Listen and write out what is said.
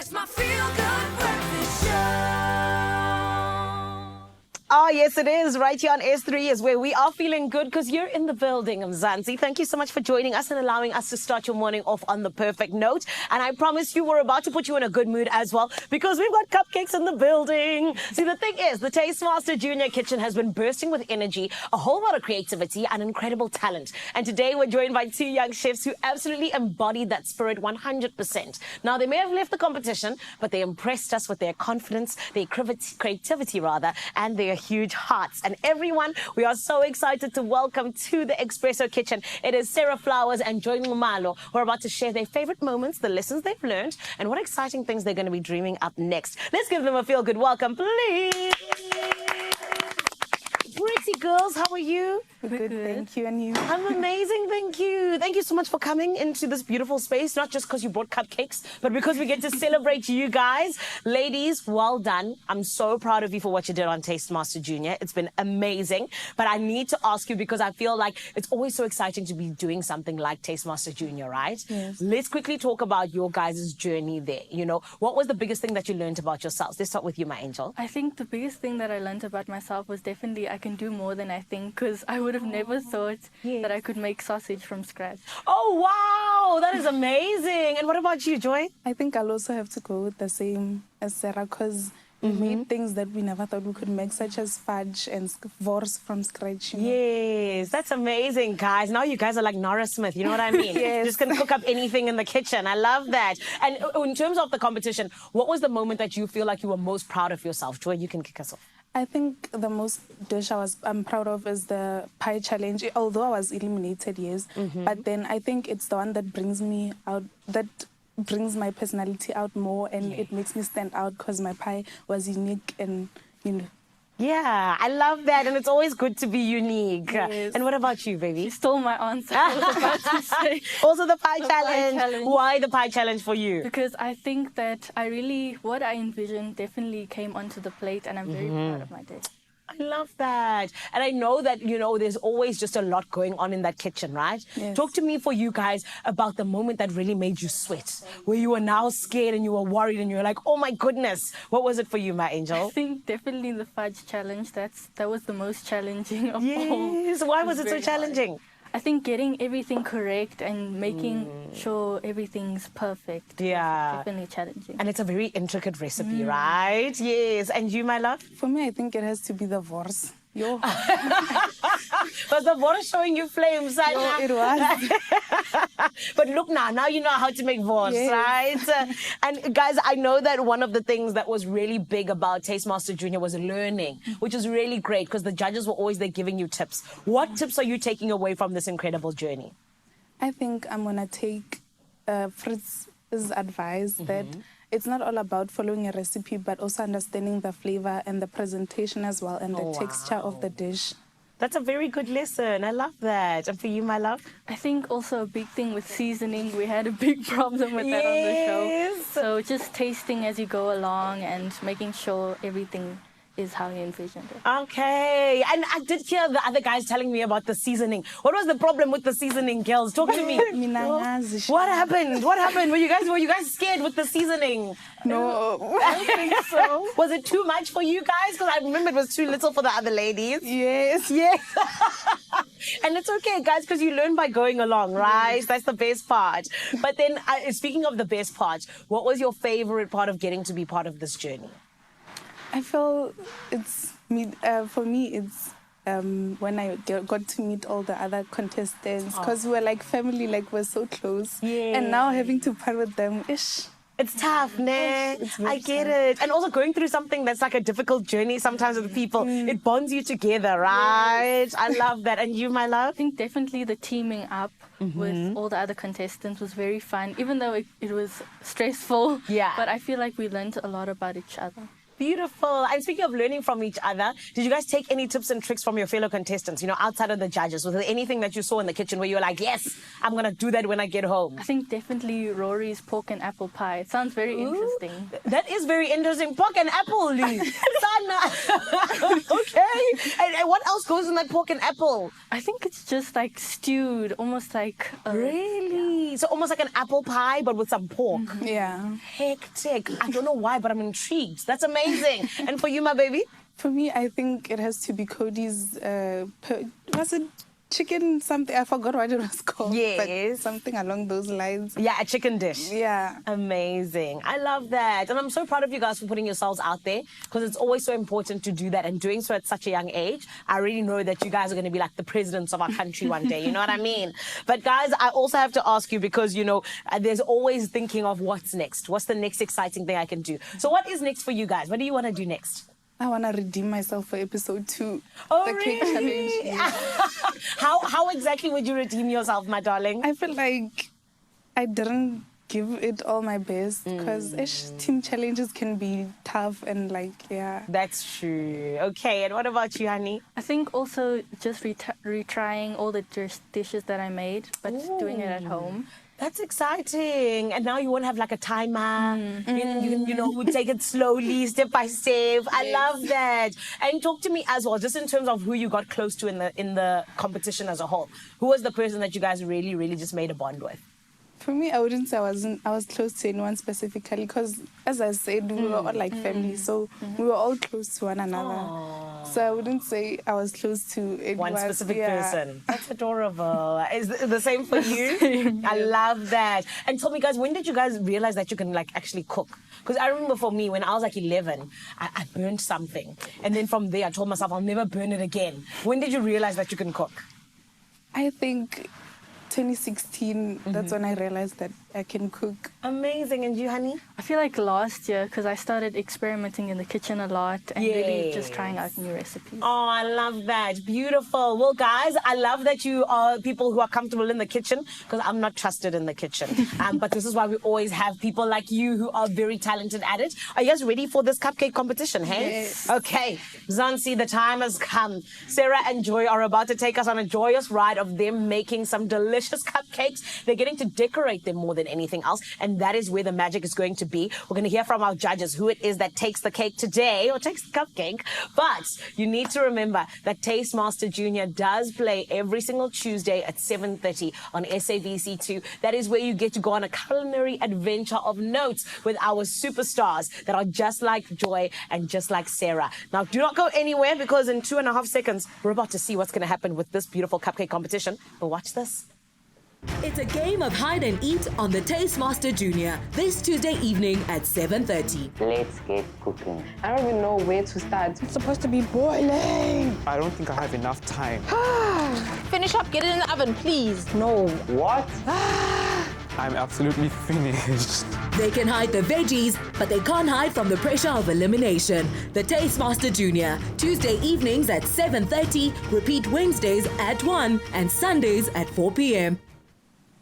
It's my feel-good breakfast show. Oh, yes, it is. Right here on S3 is where we are feeling good because you're in the building of Mzansi. Thank you so much for joining us and allowing us to start your morning off on the perfect note. And I promise you we're about to put you in a good mood as well because we've got cupcakes in the building. See, the thing is, the Tastemaster Junior Kitchen has been bursting with energy, a whole lot of creativity and incredible talent. And today we're joined by two young chefs who absolutely embody that spirit 100%. Now, they may have left the competition, but they impressed us with their confidence, their creativity rather, and their huge hearts. And everyone, we are so excited to welcome to the Expresso kitchen. It is Sarah Flowers and Nxumalo who are about to share their favorite moments, the lessons they've learned, and what exciting things they're going to be dreaming up next. Let's give them a feel-good welcome, please. Pretty girls, how are you? Good, thank you. And you? I'm amazing, thank you. Thank you so much for coming into this beautiful space, not just because you brought cupcakes, but because we get to celebrate you guys. Ladies, well done. I'm so proud of you for what you did on Tastemaster Junior. It's been amazing. But I need to ask you because I feel like it's always so exciting to be doing something like Tastemaster Junior, right? Yes. Let's quickly talk about your guys' journey there. You know, what was the biggest thing that you learned about yourselves? Let's start with you, my angel. I think the biggest thing that I learned about myself was definitely I can do more than I think, because I would have never thought that I could make sausage from scratch. Oh, wow. That is amazing. And what about you, Joy? I think I'll also have to go with the same as Sarah, because we made things that we never thought we could make, such as fudge and wors from scratch. You know? Yes, that's amazing, guys. Now you guys are like Nora Smith, you know what I mean? Yes. Just can cook up anything in the kitchen. I love that. And in terms of the competition, what was the moment that you feel like you were most proud of yourself? Joy, you can kick us off. I think the most dish I'm proud of is the pie challenge, although I was eliminated, yes. But then I think it's the one that brings me out, that brings my personality out more, and it makes me stand out because my pie was unique and, you know. Yeah, I love that. And it's always good to be unique. Yes. And what about you, baby? You stole my answer. I was about to say. Also the pie The pie challenge. challenge. Why the pie challenge for you? Because I think that what I envisioned definitely came onto the plate, and I'm very proud of my dish. I love that. And I know that, you know, there's always just a lot going on in that kitchen, right? Yes. Talk to me for you guys about the moment that really made you sweat, where you were now scared and you were worried and you were like, oh my goodness. What was it for you, my I angel? think definitely the fudge challenge, that was the most challenging of all. Yes. Why was it so very hard. challenging? I think getting everything correct and making sure everything's perfect Yeah. was definitely challenging. And it's a very intricate recipe, right? Yes. And you, my love? For me, I think it has to be the wors. Yo, Was the water showing you flames? it was. But look now you know how to make vors, Yes. right? And guys, I know that one of the things that was really big about Tastemaster Junior was learning, which is really great because the judges were always there giving you tips. What tips are you taking away from this incredible journey? I think I'm going to take Fritz's advice that it's not all about following a recipe, but also understanding the flavor and the presentation as well, and the texture of the dish. That's a very good lesson. I love that. And for you, my love? I think also a big thing with seasoning, we had a big problem with that on the show. Yes. So just tasting as you go along and making sure everything is how you envisioned it. Okay. And I did hear the other guys telling me about the seasoning. What was the problem with the seasoning, girls? Talk to me. What happened? What happened? Were you guys scared with the seasoning? No, I don't think so. Was it too much for you guys? Because I remember it was too little for the other ladies. Yes. Yeah. And it's okay, guys, because you learn by going along, right? That's the best part. But then, speaking of the best part, what was your favorite part of getting to be part of this journey? I feel for me, it's when I got to meet all the other contestants, because we were like family, like we're so close. Yeah. And now having to part with them, ish. It's tough, nah. It's very I get tough. it. And also going through something that's like a difficult journey sometimes with people, it bonds you together, right? I love that. And you, my love? I think definitely the teaming up with all the other contestants was very fun, even though it was stressful. Yeah. But I feel like we learned a lot about each other. Beautiful. And speaking of learning from each other, did you guys take any tips and tricks from your fellow contestants, outside of the judges? Was there anything that you saw in the kitchen where you were like, yes, I'm going to do that when I get home? I think definitely Rory's pork and apple pie. It sounds very interesting. That is very interesting. Pork and apple, Lee. Sana. Okay. And what else goes in that pork and apple? I think it's just like stewed, almost like... Really? So almost like an apple pie, but with some pork. Yeah. Hectic. I don't know why, but I'm intrigued. That's amazing. And for you, my baby? For me, I think it has to be Cody's, was it chicken something? I forgot what it was called. Yes. But something along those lines. Yeah, a chicken dish. Yeah. Amazing. I love that. And I'm so proud of you guys for putting yourselves out there, because it's always so important to do that, and doing so at such a young age. I really know that you guys are going to be like the presidents of our country one day. You know what I mean? But guys, I also have to ask you, because, there's always thinking of what's next. What's the next exciting thing I can do? So what is next for you guys? What do you want to do next? I want to redeem myself for episode 2. Oh, the cake challenge. Yeah. How exactly would you redeem yourself, my darling? I feel like I didn't give it all my best, because team challenges can be tough and yeah. That's true. Okay, and what about you, honey? I think also just retrying all the dishes that I made, but doing it at home. That's exciting. And now you won't have like a timer. You can take it slowly, step by step. I love that. And talk to me as well, just in terms of who you got close to in the competition as a whole. Who was the person that you guys really, really just made a bond with? For me, I wouldn't say I was close to anyone specifically, because, as I said, we were all like family, so we were all close to one another. Aww. So I wouldn't say I was close to anyone. One specific person. That's adorable. Is the same for you? I love that. And tell me, guys, when did you guys realize that you can actually cook? Because I remember for me, when I was 11, I burned something. And then from there, I told myself I'll never burn it again. When did you realize that you can cook? I think 2016, that's when I realized that I can cook. Amazing. And you, honey? I feel like last year, because I started experimenting in the kitchen a lot and really just trying out new recipes. Oh, I love that. Beautiful. Well, guys, I love that you are people who are comfortable in the kitchen, because I'm not trusted in the kitchen. But this is why we always have people like you who are very talented at it. Are you guys ready for this cupcake competition, hey? Yes. Okay. Zansi, the time has come. Sarah and Joy are about to take us on a joyous ride of them making some delicious cupcakes. They're getting to decorate them more than anything else, and that is where the magic is going to be. We're going to hear from our judges who it is that takes the cake today, or takes the cupcake. But you need to remember that Taste Junior does play every single Tuesday at 7:30 on SABC2. That is where you get to go on a culinary adventure of notes with our superstars that are just like Joy and just like Sarah. Now, do not go anywhere, because in 2.5 seconds, we're about to see what's going to happen with this beautiful cupcake competition. But watch this. It's a game of hide and eat on the Taste Junior this Tuesday evening at 7:30. Let's get cooking. I don't even know where to start. It's supposed to be boiling. I don't think I have enough time. Finish up, get it in the oven, please. No. What? I'm absolutely finished. They can hide the veggies, but they can't hide from the pressure of elimination. The Taste Junior, Tuesday evenings at 7:30, repeat Wednesdays at 1 and Sundays at 4 p.m.